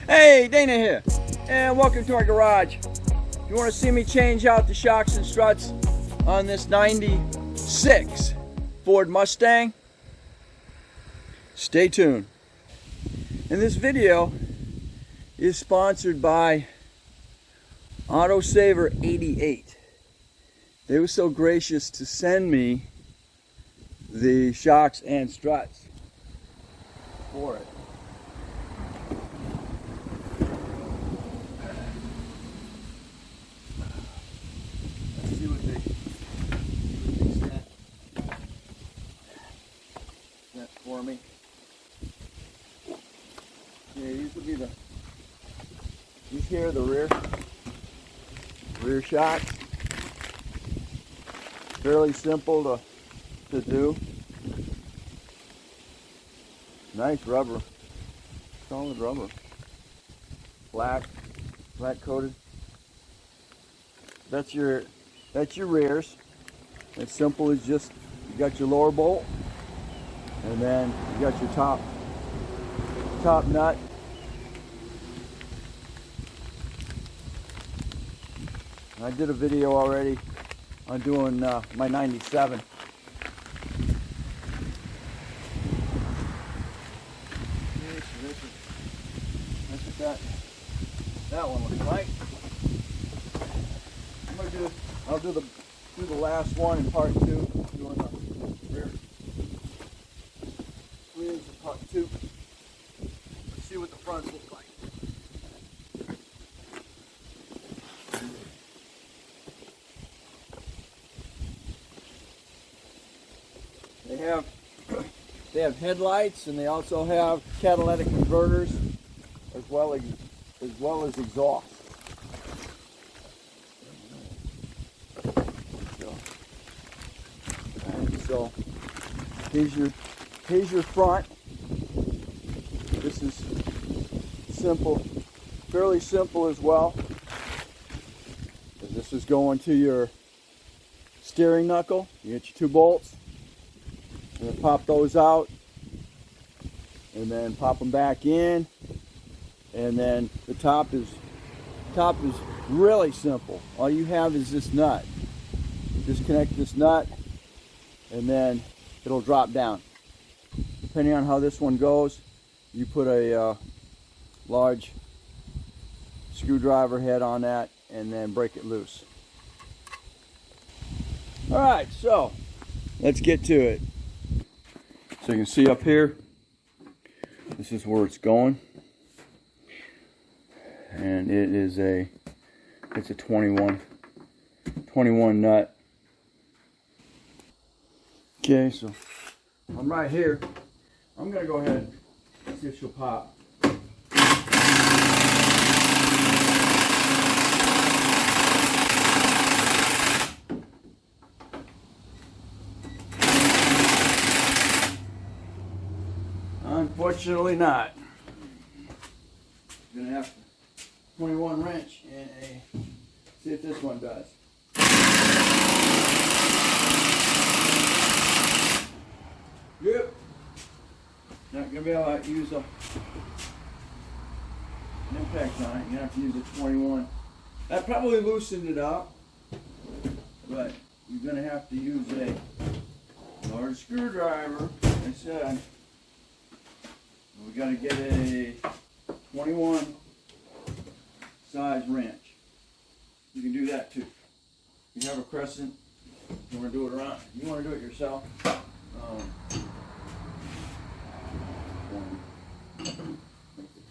Hey, Dana here, and welcome to our garage. If you want to see me change out the shocks and struts on this 96 Ford Mustang, stay tuned. And this video is sponsored by AUTOSAVER 88. They were so gracious to send me the shocks and struts for it. Let's see what they sent for me. Yeah, these will be these here are the rear shocks. Fairly simple to do. Nice rubber, solid rubber. Black coated. That's your rears. As simple as just you got your lower bolt, and then you got your top nut. I did a video already on doing my 97. That's what that one looks like. I'll do the last one in part 2, doing the rears in part 2. Let's see what the fronts look like. They have headlights, and they also have catalytic converters as well as exhaust. So here's your front. This is simple, fairly simple as well. This is going to your steering knuckle. You get your 2 bolts. And then pop those out, and then pop them back in, and then the top is really simple. All you have is this nut. Disconnect this nut, and then it'll drop down. Depending on how this one goes, you put a large screwdriver head on that, and then break it loose. All right, so let's get to it. So you can see up here, this is where it's going, and it's a 21 nut. Okay, so I'm right here. I'm gonna go ahead and see if she'll pop. Unfortunately not. I'm gonna have to 21 wrench and see if this one does. Yep. Not gonna be able to use an impact on it. You're gonna have to use a 21. That probably loosened it up, but you're gonna have to use a large screwdriver. Like I said, we got to get a 21 size wrench. You can do that too. You have a crescent. You want to do it around. You want to do it yourself.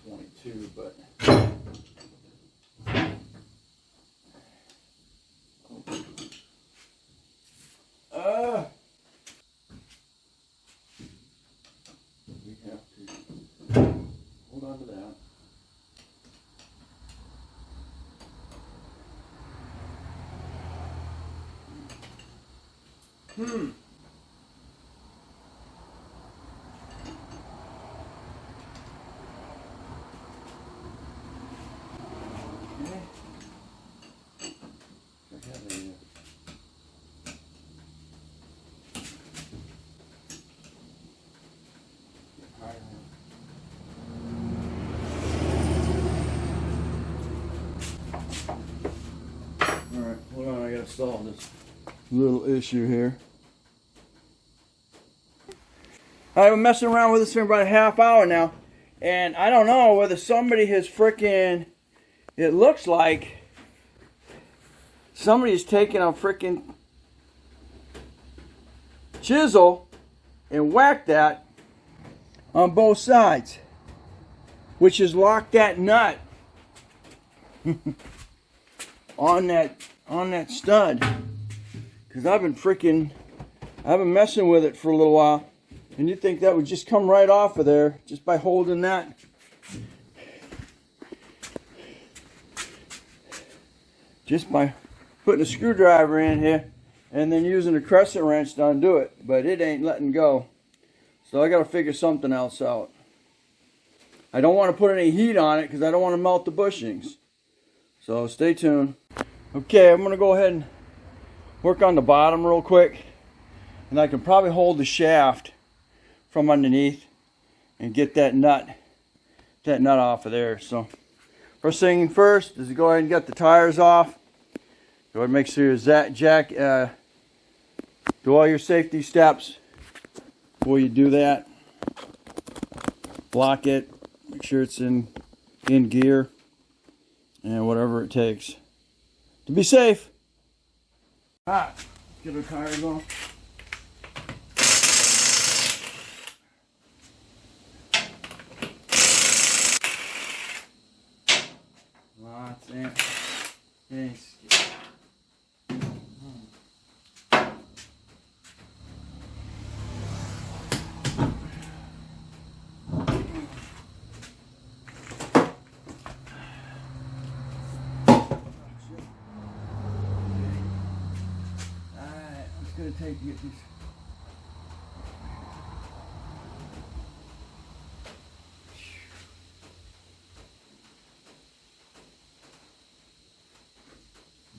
22, but we have to hold on to that. gotta solve this little issue here. I've been messing around with this thing for about a half hour now, and I don't know whether somebody has frickin', it looks like somebody's taken a frickin' chisel and whacked that on both sides, which has locked that nut on that stud. Because I've been messing with it for a little while, and you'd think that would just come right off of there just by holding that. Just by putting a screwdriver in here and then using a crescent wrench to undo it, but it ain't letting go. So I gotta figure something else out. I don't want to put any heat on it because I don't want to melt the bushings. So stay tuned. Okay, I'm gonna go ahead and work on the bottom real quick, and I can probably hold the shaft from underneath and get that nut off of there. So first thing first is to go ahead and get the tires off. Go ahead and make sure do all your safety steps before you do that. Block it, make sure it's in gear, and whatever it takes to be safe. Alright, get our tires on. Lots in. Thanks. Gonna take to get these.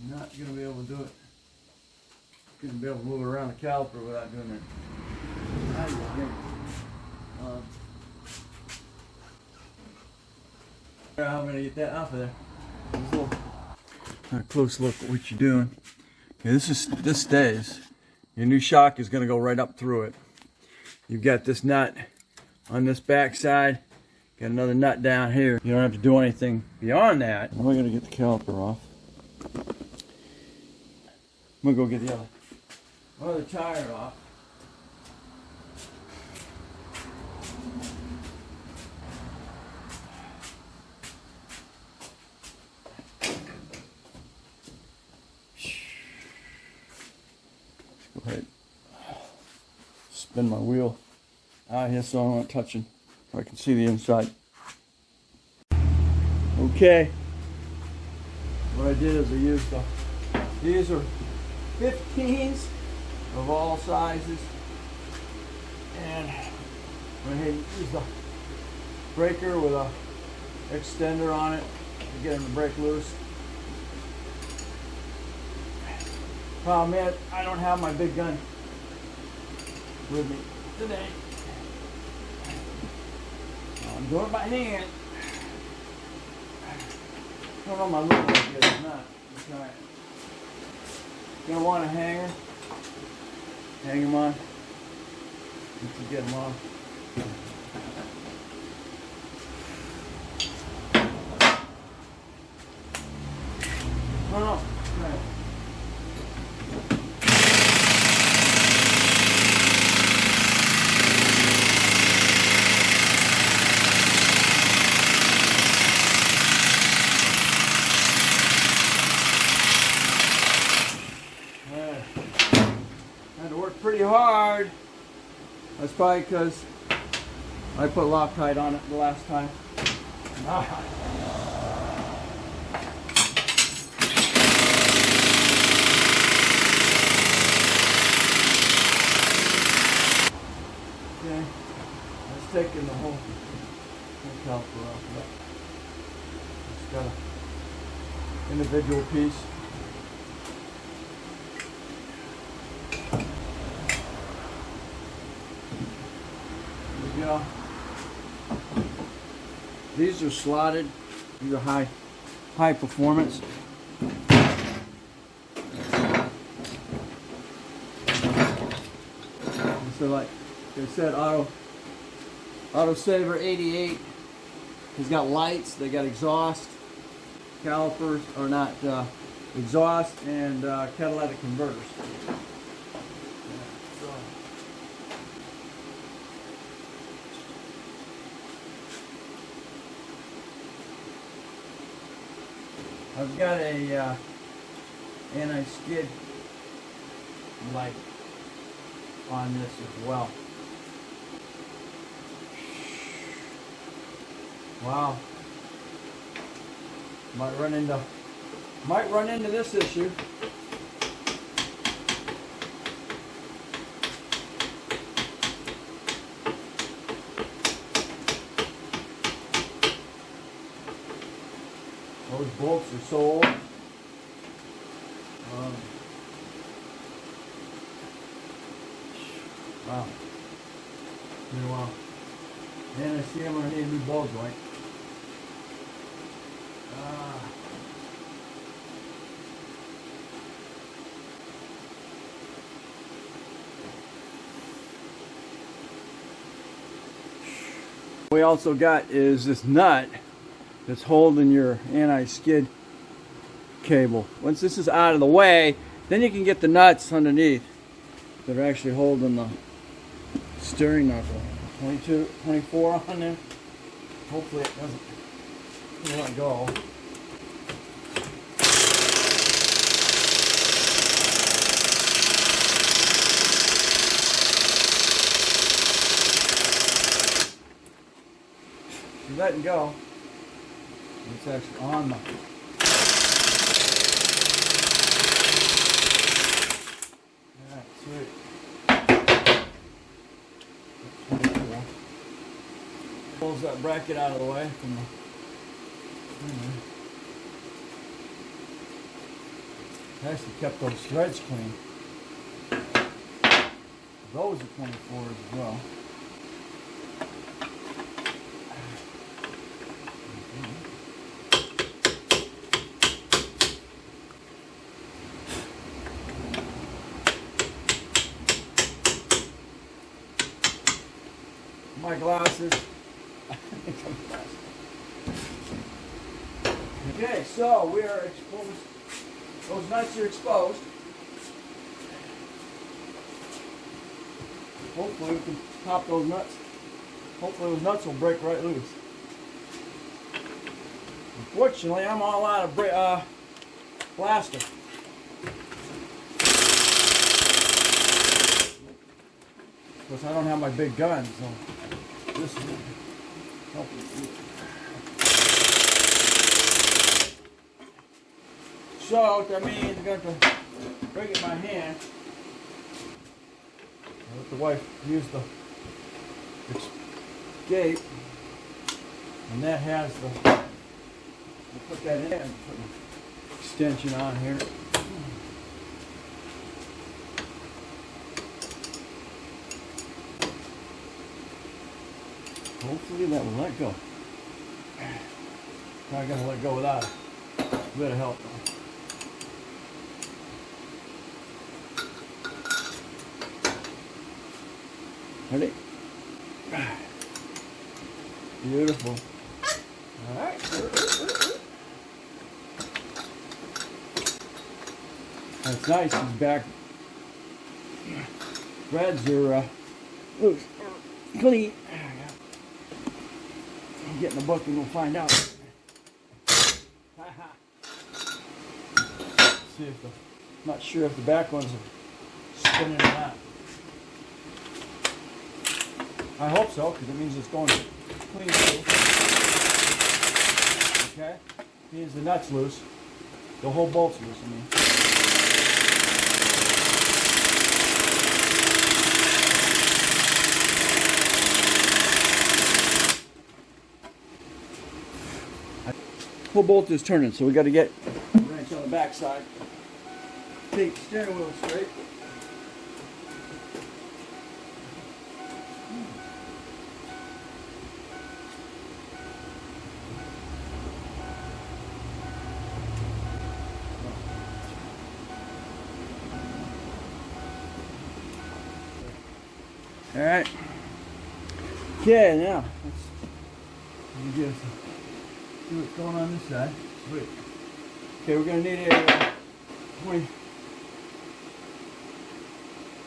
Not gonna be able to do it. Gonna be able to move it around the caliper without doing it. I'm gonna get that off of there. A close look at what you're doing. Okay, this stays. Your new shock is going to go right up through it. You've got this nut on this back side. Got another nut down here. You don't have to do anything beyond that. I'm going to get the caliper off. I'm going to go get the other tire off. Go ahead, spin my wheel out here so I'm not touching, so I can see the inside. Okay, what I did is I used these are 15s of all sizes, and I went ahead and used the breaker with a extender on it to get them to break loose. Problem is, I don't have my big gun with me today. So I'm doing it by hand. I don't know my look is good or not. Let's try it. You're gonna want a hanger. Hang them on. You can get them off. Oh, right. Pretty hard. That's probably because I put Loctite on it the last time. Okay, that's taking the whole caliper off. It's got an individual piece. These are slotted. These are high performance. So like I said, AUTOSAVER 88 has got lights, they got exhaust, calipers, or not, exhaust and catalytic converters. So. I've got a anti-skid light on this as well. Wow. Might run into this issue. Those bolts are sold. Wow. Pretty well. And I see I'm going to need a new ball joint. What we also got is this nut that's holding your anti-skid cable. Once this is out of the way, then you can get the nuts underneath that are actually holding the steering knuckle. 22, 24 on there. Hopefully it doesn't let go. You're letting go. It's actually on the. Alright, sweet. Pulls that bracket out of the way from the. Actually kept those threads clean. Those are 24s as well. My glasses. Okay, so we are exposed. Those nuts are exposed. Hopefully we can pop those nuts. Hopefully those nuts will break right loose. Unfortunately, I'm all out of plaster. Of course, I don't have my big gun, so this is helping. So what that means, I'm going to bring it in my hand. I'll let the wife use the escape, and that has the. We'll put that in and put an extension on here. Hopefully that will let go. Probably gonna let go without a bit of help. Ready? Beautiful. All right. That's nice. These back threads are loose, clean. I'll get in the book and we'll find out. See if the. Not sure if the back ones are spinning or not. I hope so, because it means it's going clean through. Okay? It means the nut's loose. The whole bolt's loose, I mean. Whole bolt is turning, so we got to get the wrench on the back side. Take the steering wheel straight. All right. Okay, now let me just see what's going on this side. Sweet. Okay, we're gonna need a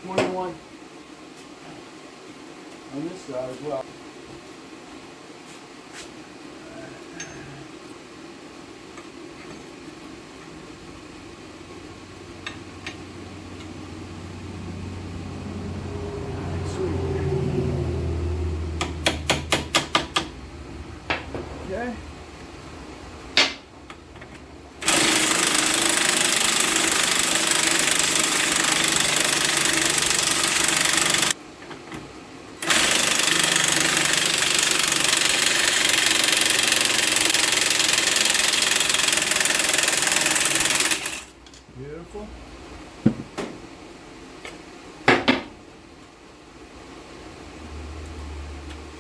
21 on this side as well. Okay. Beautiful.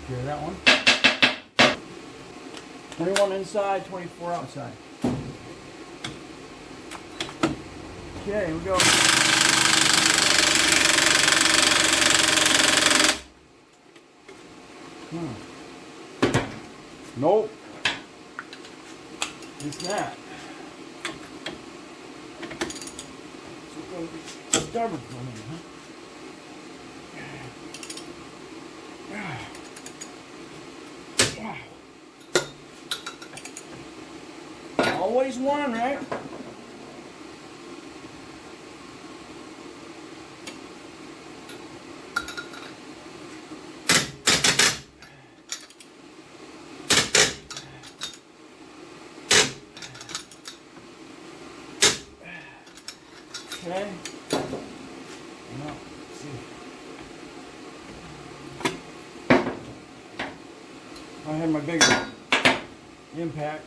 Hear that one? 21 inside, 24 outside. Okay, here we go. Nope. It's not. It's going to be stubborn for me, huh? Wow. Always one, right? Okay. Now, let's see. I had my bigger impact.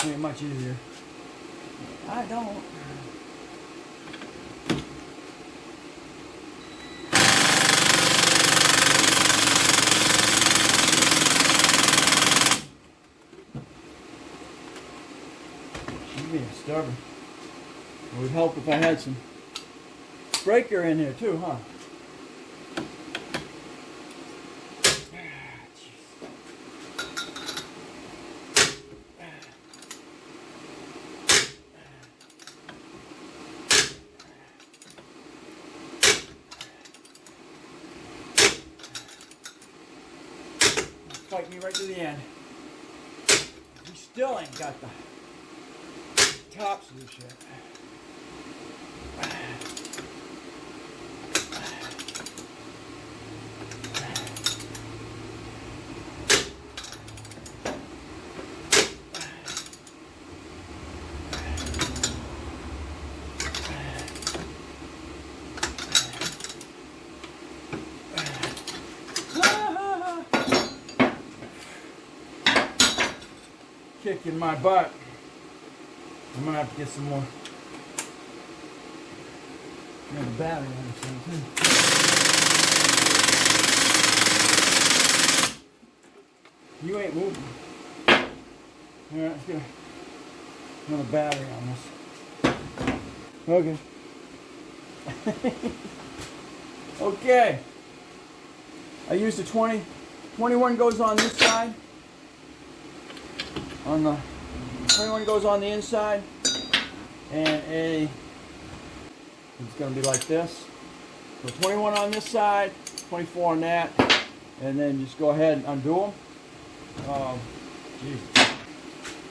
Made it much easier. I don't. She's being stubborn. It would help if I had some breaker in there too, huh? Fight me right to the end. We still ain't got the tops loose yet. Kicking my butt. I'm gonna have to get some more. Got a battery on this thing too. You ain't moving. Alright, let's get another battery on this. Okay. Okay. I used a 20. 21 goes on this side. On the 21 goes on the inside, and it's going to be like this. So 21 on this side, 24 on that, and then just go ahead and undo them.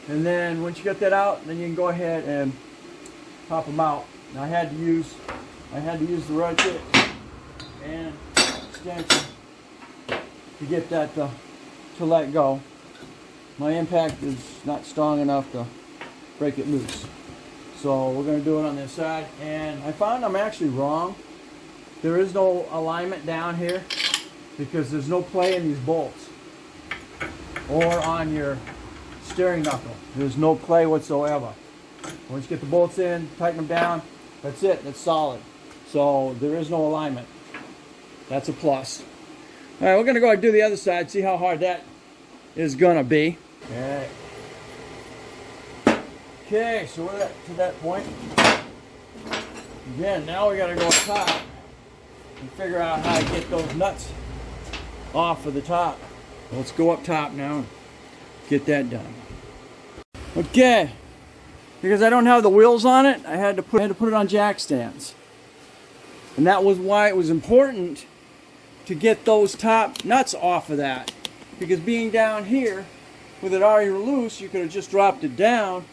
And then once you get that out, then you can go ahead and pop them out. Now I had to use the ratchet and extension to get that to let go. My impact is not strong enough to break it loose. So we're going to do it on this side. And I found I'm actually wrong. There is no alignment down here because there's no play in these bolts or on your steering knuckle. There's no play whatsoever. Once you get the bolts in, tighten them down, that's it. That's solid. So there is no alignment. That's a plus. All right, we're going to go and do the other side, see how hard that is going to be. Okay. Okay, so we're to that point. Again, now we got to go up top and figure out how to get those nuts off of the top. Let's go up top now and get that done. Okay, because I don't have the wheels on it, I had to put it on jack stands. And that was why it was important to get those top nuts off of that. Because being down here, with it already loose, you could have just dropped it down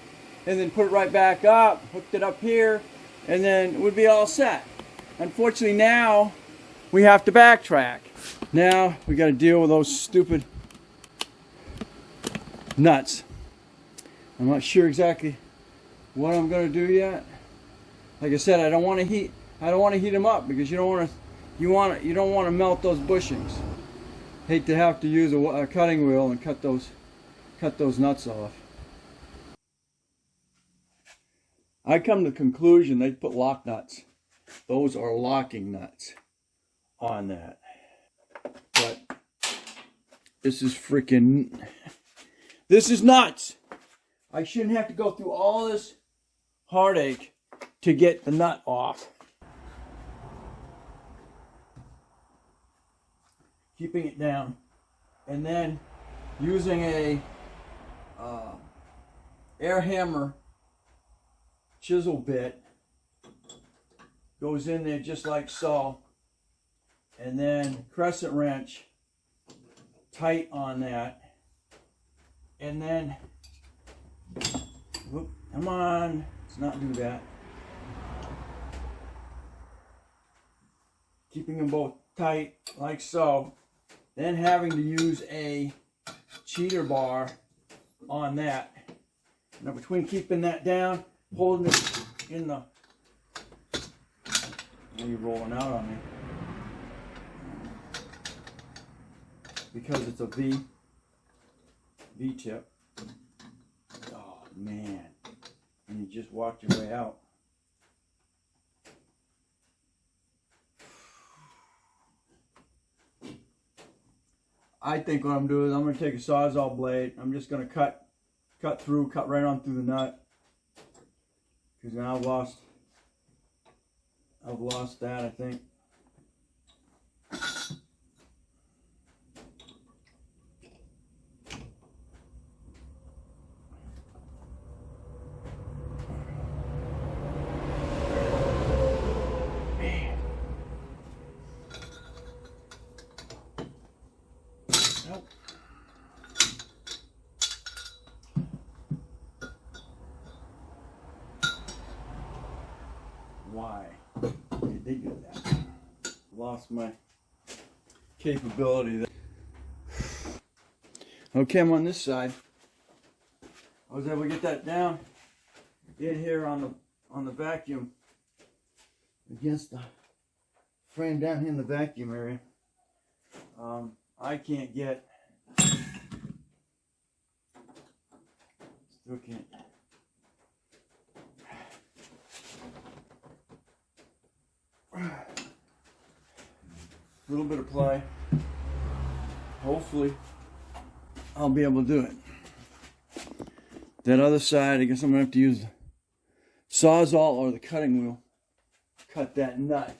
and then put it right back up, hooked it up here, and then it would be all set. Unfortunately now, we have to backtrack. Now, we got to deal with those stupid nuts. I'm not sure exactly what I'm going to do yet. Like I said, I don't want to heat them up because you don't want to melt those bushings. Hate to have to use a cutting wheel and cut those nuts off. I come to the conclusion they put lock nuts. Those are locking nuts on that. But this is nuts. I shouldn't have to go through all this heartache to get the nut off. Keeping it down, and then using a air hammer chisel bit goes in there just like so, and then crescent wrench tight on that, and then whoop, come on, let's not do that. Keeping them both tight like so, then having to use a cheater bar on that. Now between keeping that down, holding it in the, you're rolling out on me, because it's a V-tip. Oh man, and you just walked your way out. I think what I'm doing is I'm going to take a Sawzall blade. I'm just going to cut right on through the nut. Because now I've lost that, I think. Why did they do that? Lost my capability there. Okay, I'm on this side. I was able to get that down in here on the vacuum, against the frame down here in the vacuum area. I can't get, still can't. A little bit of play. Hopefully I'll be able to do it. That other side, I guess I'm going to have to use the Sawzall or the cutting wheel. Cut that nut.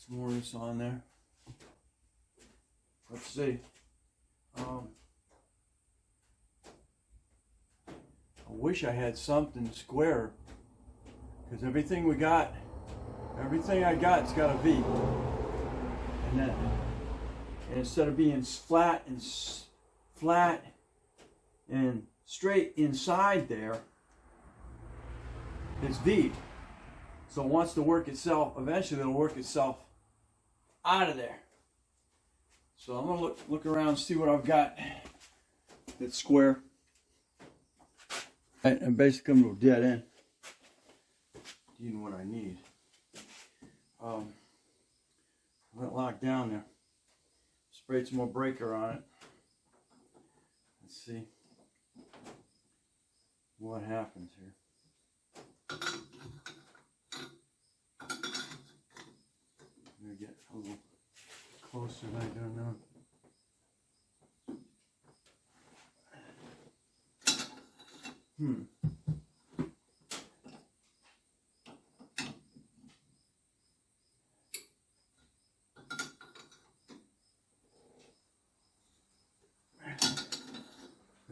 Some more of this on there. Let's see. I wish I had something square, because everything I got's got a V, and instead of being flat and straight inside there, it's V. So it wants to work itself. Eventually, it'll work itself out of there. So I'm gonna look around and see what I've got that's square. I'm basically coming to a dead end. Even what I need. Let it lock down there. Sprayed some more breaker on it. Let's see what happens here. I'm gonna get a little closer than I do now.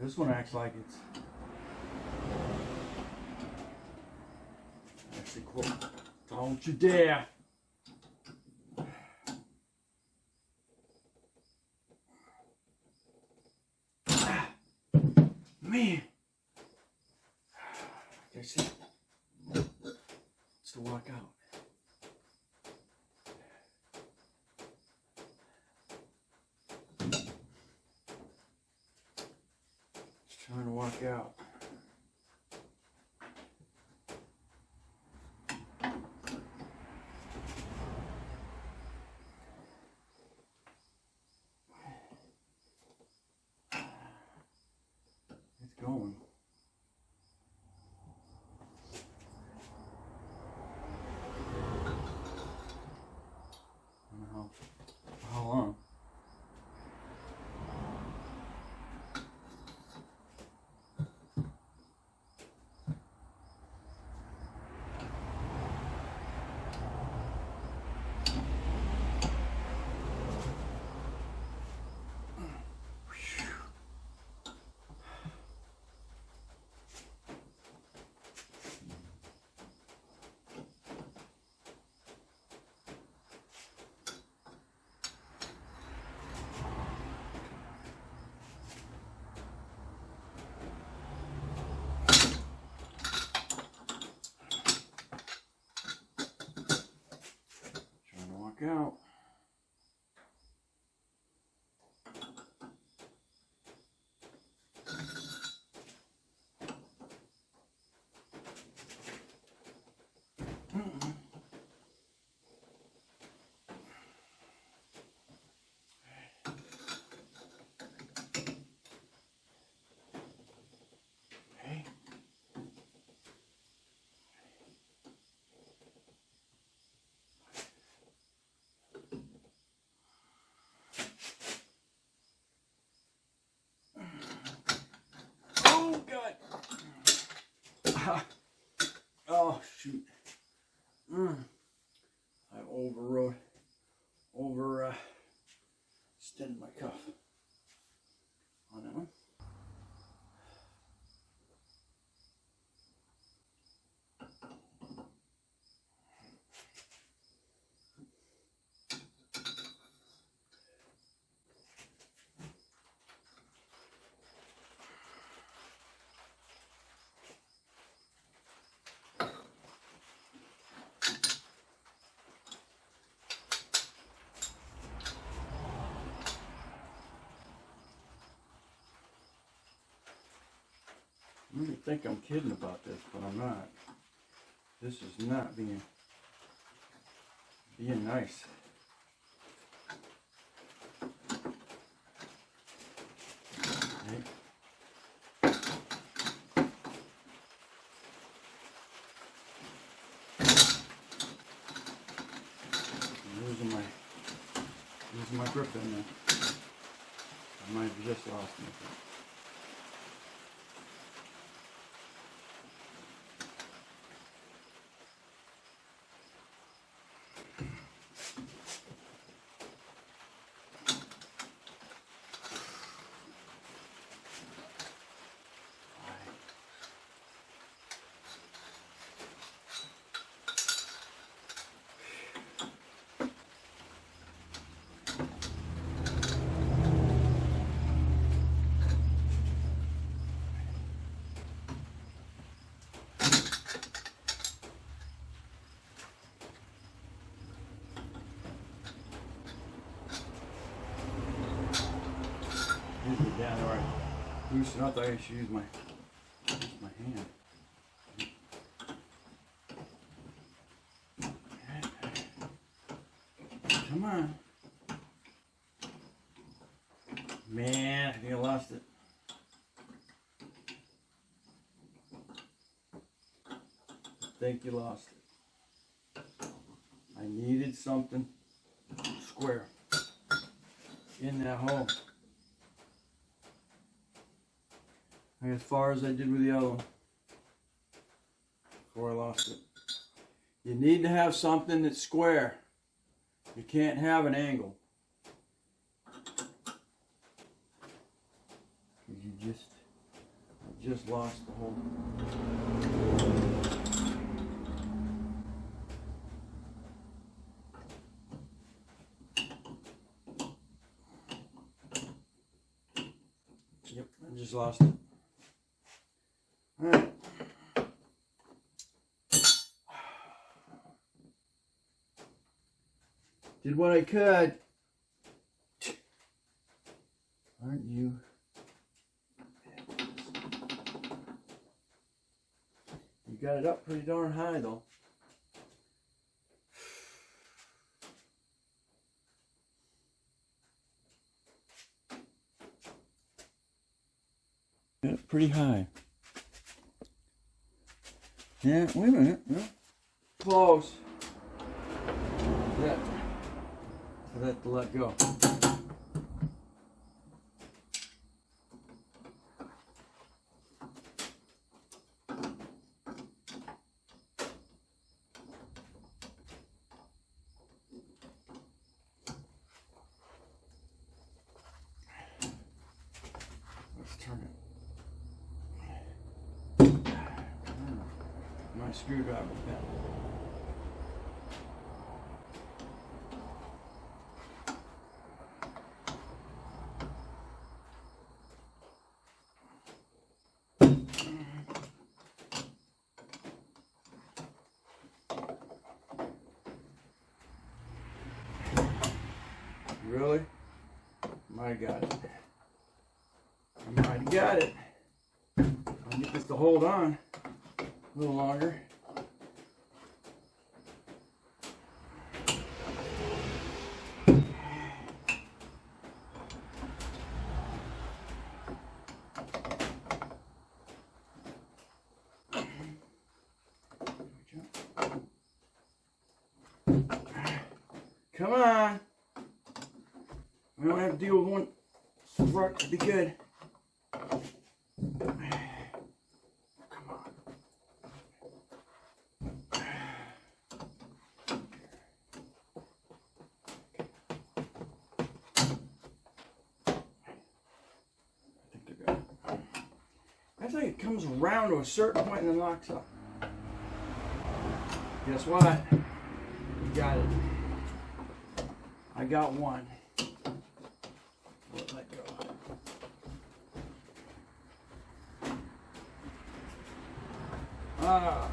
This one acts like it's actually close. Don't you dare! Man! I see. It's to walk out. Just trying to walk out. It's going. How long? Out. Oh shoot! I extended my cuff on that one. You may think I'm kidding about this, but I'm not. This is not being nice. Okay. I'm losing my grip in there. I might have just lost it. Down there, I loosen up. I should use my hand. Come on, man! I think I lost it. I think you lost it. I needed something square in that hole. As far as I did with the other one before I lost it. You need to have something that's square. You can't have an angle. You just Just lost the whole. Yep, I just lost it. Alright. Did what I could. Aren't you? You got it up pretty darn high though. Got it pretty high. Yeah, wait a minute. No. Close. Yeah. For that to let go. Turn it. My screwdriver bent. Really? My God. I might have got it. I'll get this to hold on a little longer. Come on. We don't have to deal with one strut to be good. I think it comes around to a certain point and then locks up. Guess what? You got it. I got one. Let go. Ah.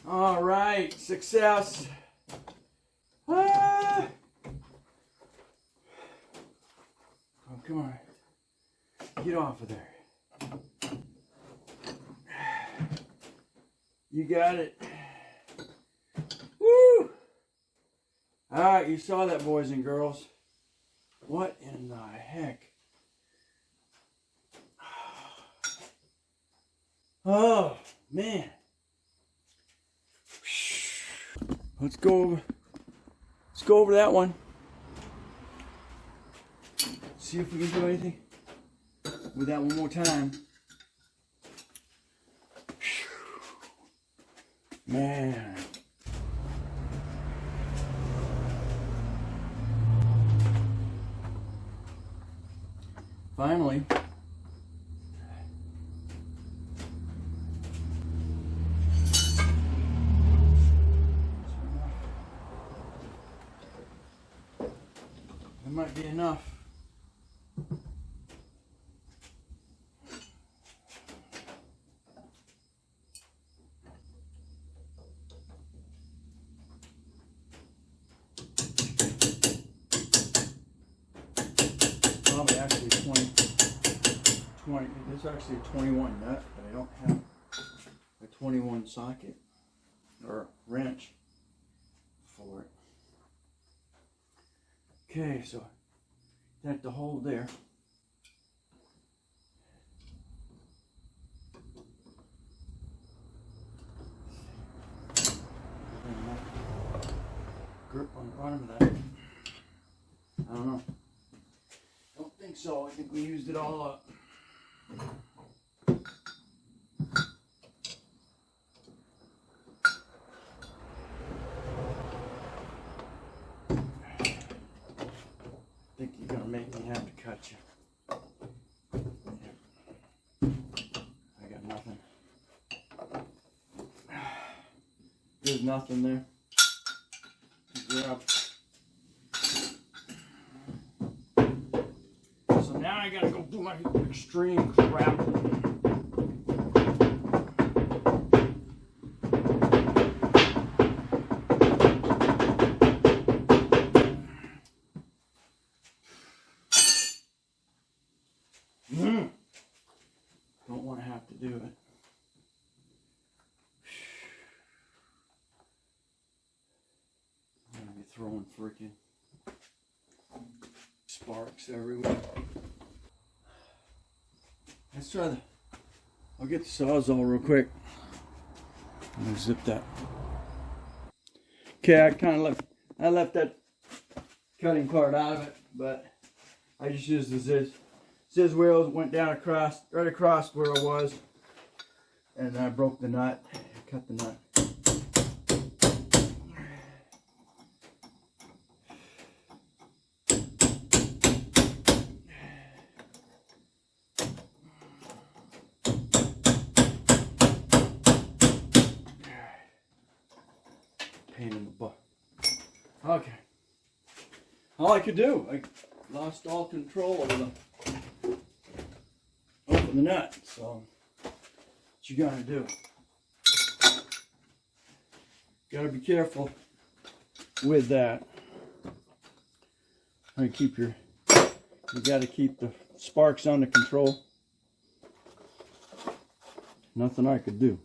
All right, success. Ah. Oh, come on. Get off of there. You got it. Woo! All right, you saw that, boys and girls. What in the heck? Oh, man. Let's go over that one. See if we can do anything with that one more time. Man. Finally. That might be enough. Probably actually 20. It's actually a 21 nut, but I don't have a 21 socket or wrench for it. Okay, so that to hold there. Grip on the bottom of that. I don't know. Don't think so. I think we used it all up. I think you're gonna make me have to cut you. I got nothing. There's nothing there. Grab. So now I gotta go do my extreme crap. Don't want to have to do it. I'm gonna be throwing freaking sparks everywhere. Let's try I'll get the Sawzall real quick. I'm gonna zip that. Okay, I left that cutting part out of it, but I just used the Ziz wheels, went down right across where I was, and I broke the nut, cut the nut. Pain in the butt. Okay. All I could do, I lost all control over open the nut. So what you gotta do? Gotta be careful with that. You gotta keep the sparks under control. Nothing I could do.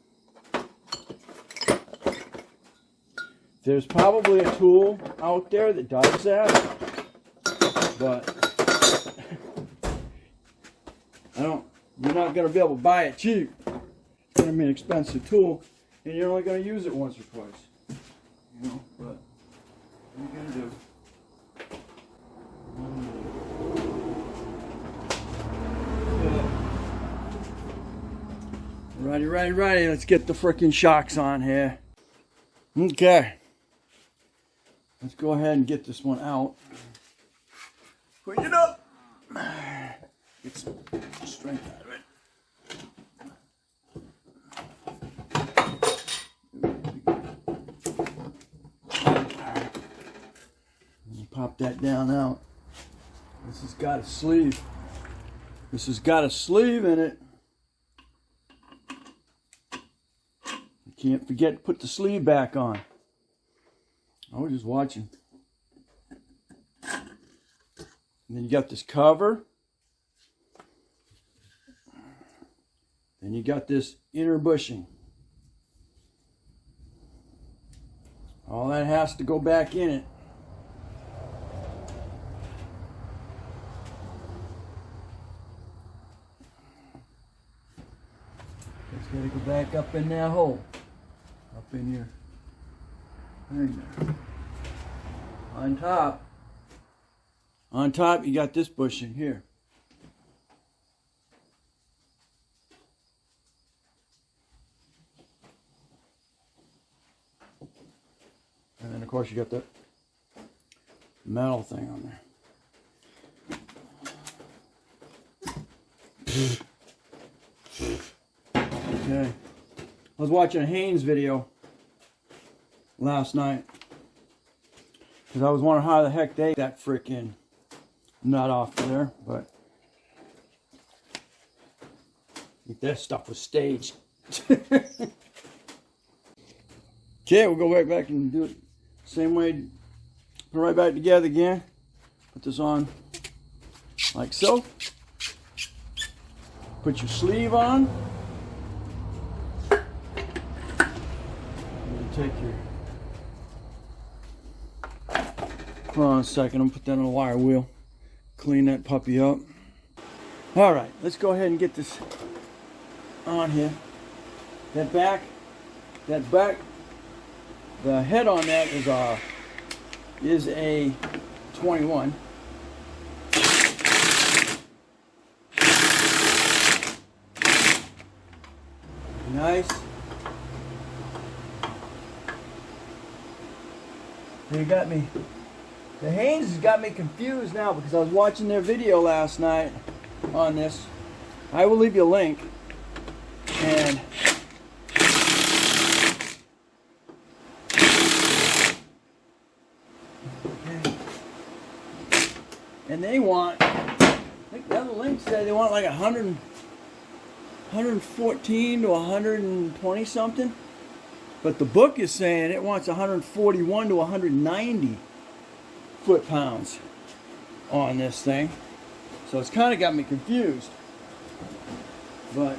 There's probably a tool out there that does that, but you're not going to be able to buy it cheap. It's going to be an expensive tool, and you're only going to use it once or twice. You know, but what are you going to do? Righty. Let's get the frickin' shocks on here. Okay. Let's go ahead and get this one out. Put it up. Get some strength out of it. Pop that down out. This has got a sleeve. This has got a sleeve in it. You can't forget to put the sleeve back on. I was just watching. And then you got this cover. Then you got this inner bushing. All that has to go back in it. It's got to go back up in that hole. Up in here. There. On top you got this bushing here. And then of course you got the metal thing on there. Okay. I was watching a Haynes video last night because I was wondering how the heck they got that freaking nut off there, but I think that stuff was staged. Okay, we'll go right back and do it same way. Put it right back together again. Put this on like so. Put your sleeve on. Take your, hold on a second, I'm gonna put that on a wire wheel, clean that puppy up. All right, let's go ahead and get this on here. That back, the head on that is a 21. Nice. They got me. The Haynes has got me confused now because I was watching their video last night on this. I will leave you a link. And they want, I think the other link said they want like 114 to 120 something. But the book is saying it wants 141 to 190 foot-pounds on this thing. So it's kind of got me confused. But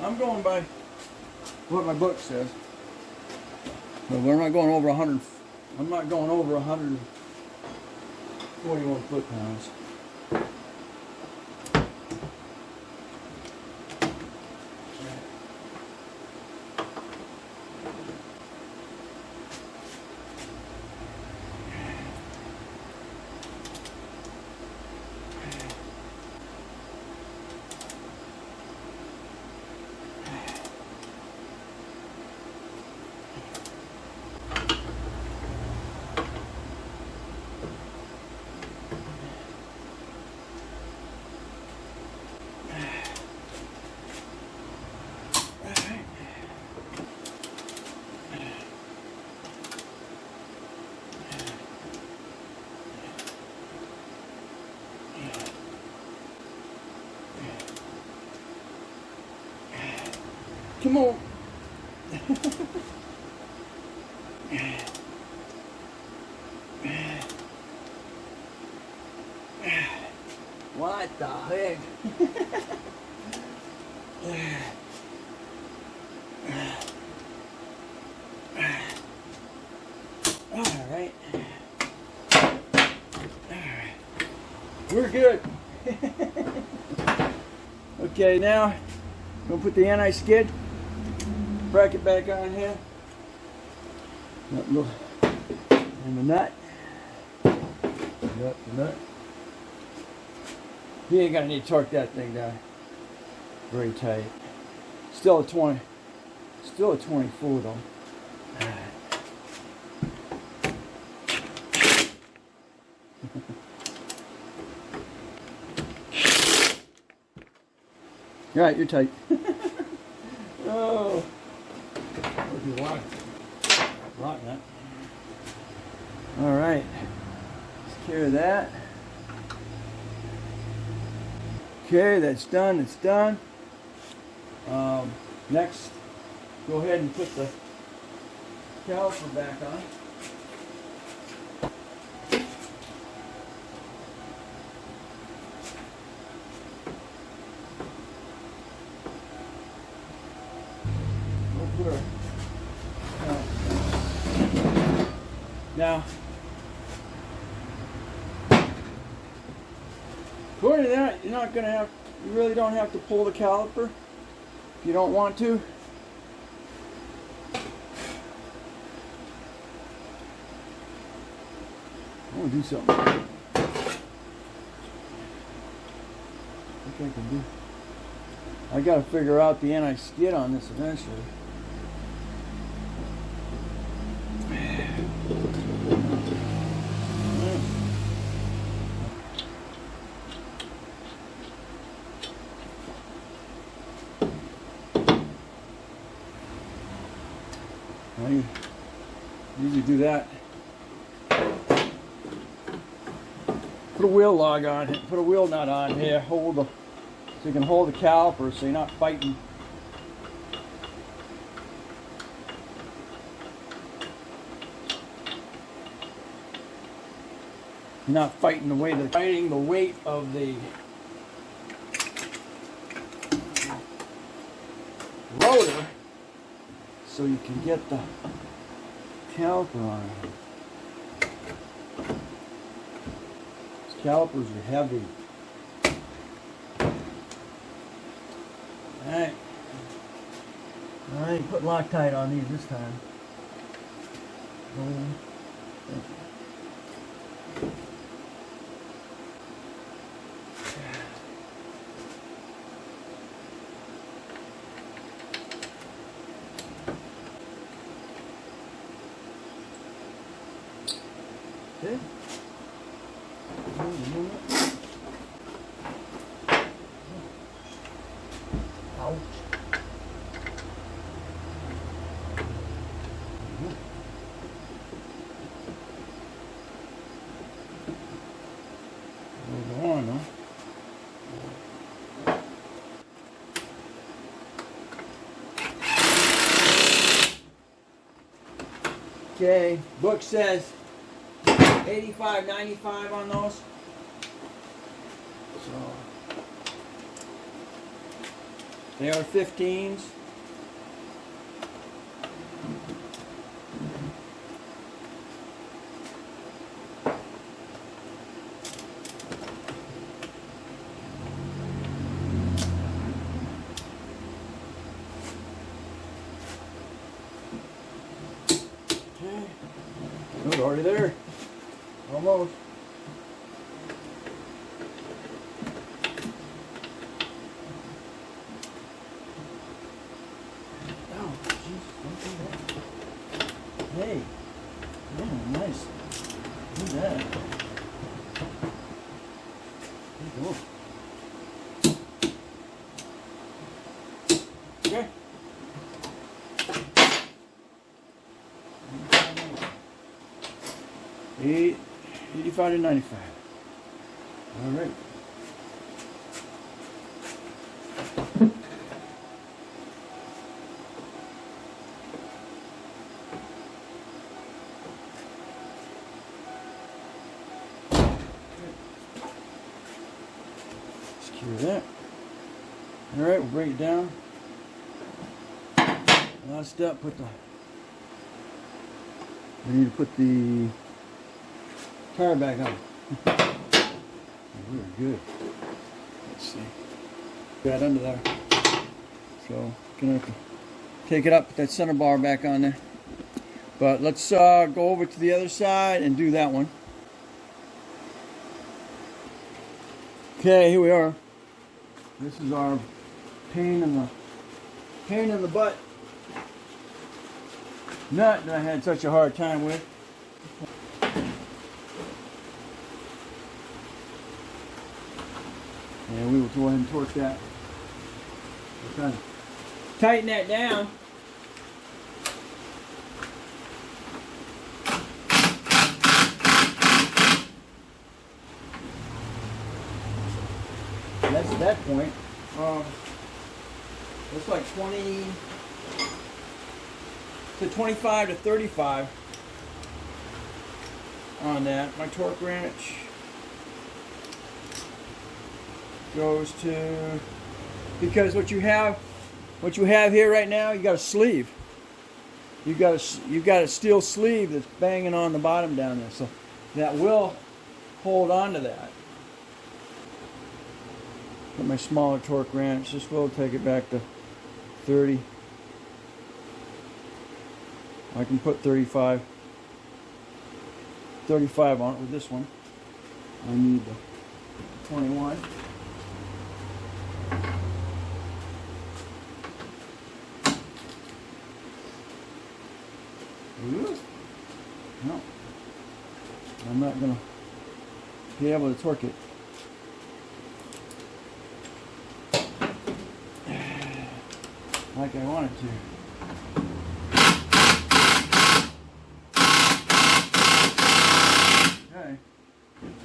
I'm going by what my book says. But we're not going over 100. I'm not going over 141 foot-pounds. Come on. What the heck? All right. We're good. Okay, now I'm gonna put the anti-skid bracket back on here. And the nut. Yep, the nut. You ain't gonna need to torque that thing down very tight. Still a 24 though. All right, you're tight. Oh, lock that. All right, let's care of that. Okay, that's done. It's done. Next, go ahead and put the caliper back on. Now, according to that, you really don't have to pull the caliper if you don't want to. I want to do something. I think I can do. I got to figure out the anti-skid on this eventually. I usually do that. Put a wheel log on it, put a wheel nut on here, so you can hold the caliper so you're not fighting. You're not fighting the weight of the rotor, so you can get the caliper on. These calipers are heavy. Alright. Alright, put Loctite on these this time. Ouch. Go on, huh? Okay, book says 85, 95 on those. So they are 15s. Oh, it's already there. Almost. Oh, jeez, don't do that. Hey. Oh, nice. Do that. There you go. Okay. 85 to 95. All right. Secure that. All right, we'll break it down. Last step, we need to put the tire back on. Very good. Let's see. Got under there. So, gonna have to take it up, put that center bar back on there. But let's go over to the other side and do that one. Okay, here we are. This is our pain in the butt nut that I had such a hard time with. And we will go ahead and torque that. We'll kind of tighten that down. That's at that point. It's like 20 to 25 to 35 on that. My torque wrench goes to, because what you have here right now, you got a sleeve. You've got a steel sleeve that's banging on the bottom down there, so that will hold on to that. Got my smaller torque wrench. This will take it back to 30. I can put 35 on it with this one. I need the 21. No, I'm not going to be able to torque it. Like I wanted to. Okay.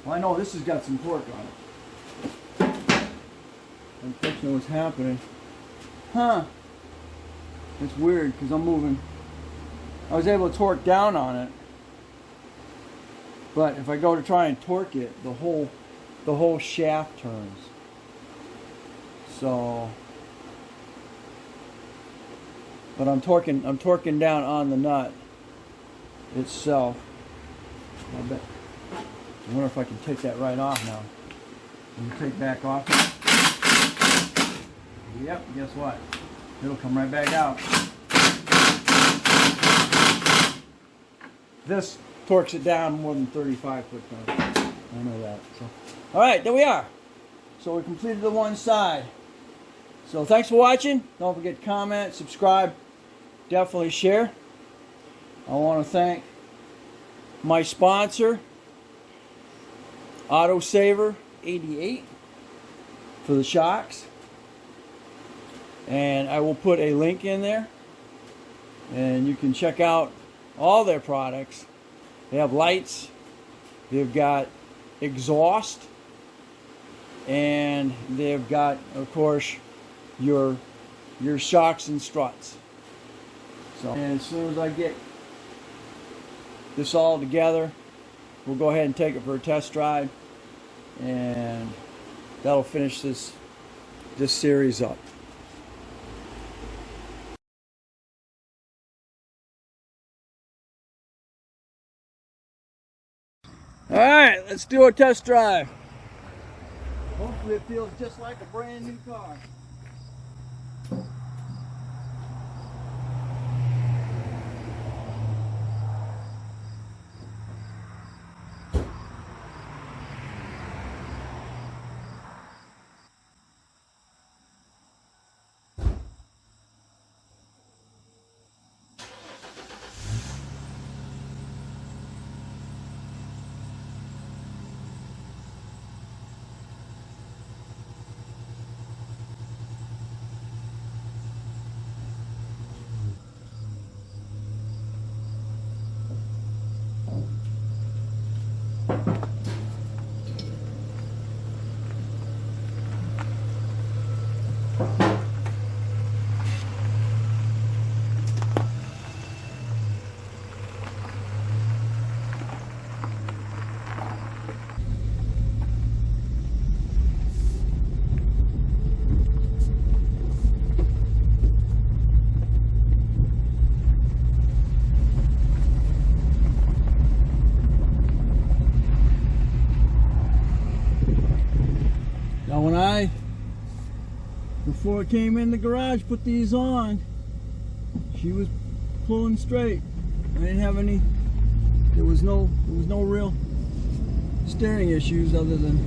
Well, I know this has got some torque on it. I'm fixing what's happening. Huh. It's weird because I'm moving. I was able to torque down on it. But if I go to try and torque it, the whole shaft turns. So, but I'm torquing down on the nut itself. I bet. I wonder if I can take that right off now. Can you take back off? Yep, guess what? It'll come right back out. This torques it down more than 35 foot-pounds. I know that. So, all right, there we are. So we completed the one side. So thanks for watching. Don't forget to comment, subscribe, definitely share. I want to thank my sponsor, AUTOSAVER 88 for the shocks. And I will put a link in there, and you can check out all their products. They have lights, they've got exhaust, and they've got, of course, your shocks and struts. So, and as soon as I get this all together, we'll go ahead and take it for a test drive, and that'll finish this series up. All right, let's do a test drive. Hopefully it feels just like a brand new car. When I, before I came in the garage, put these on, she was pulling straight. I didn't have any, there was no real steering issues other than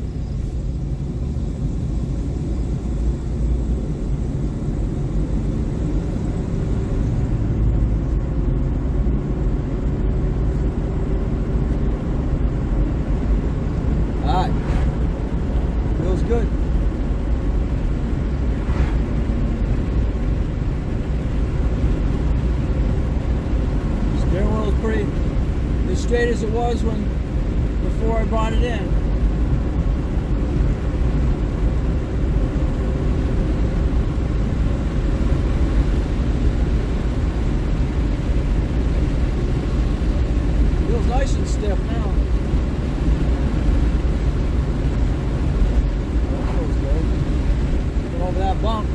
feels good. Steering wheel is pretty as straight as it was before I brought it in. Feels nice and stiff now. Over that bump.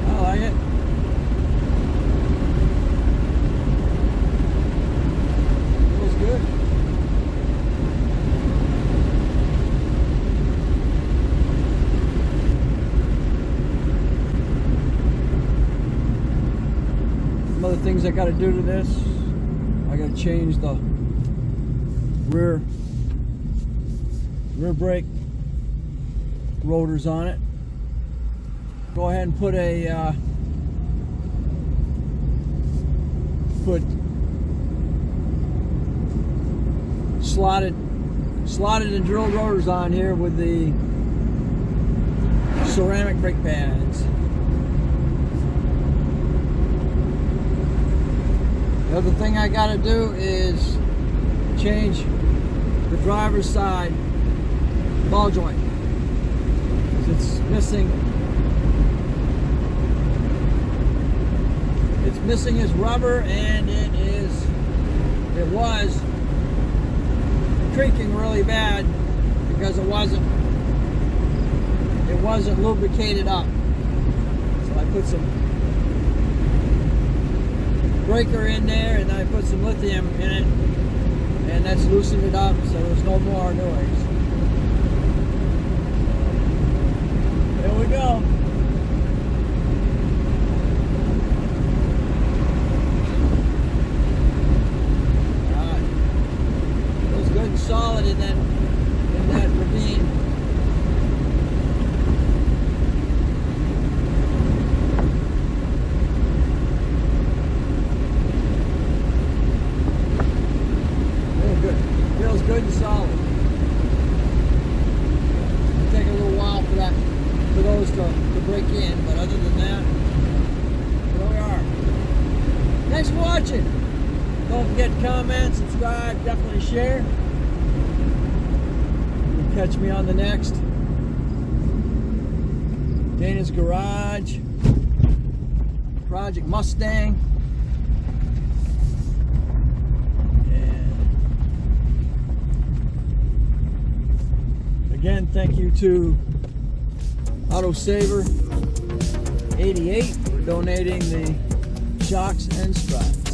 I like it. Some other things I got to do to this, I got to change the rear brake rotors on it. Go ahead and put a slotted and drilled rotors on here with the ceramic brake pads. The other thing I got to do is change the driver's side ball joint. It's missing. It's missing its rubber, and it was creaking really bad because it wasn't lubricated up. So I put some breaker in there, and I put some lithium in it, and that's loosened it up so there's no more noise. There we go. Thanks for watching. Don't forget to comment, subscribe, definitely share. You'll catch me on the next Dana's Garage Project Mustang. And again, thank you to AUTOSAVER 88 for donating the shocks and struts.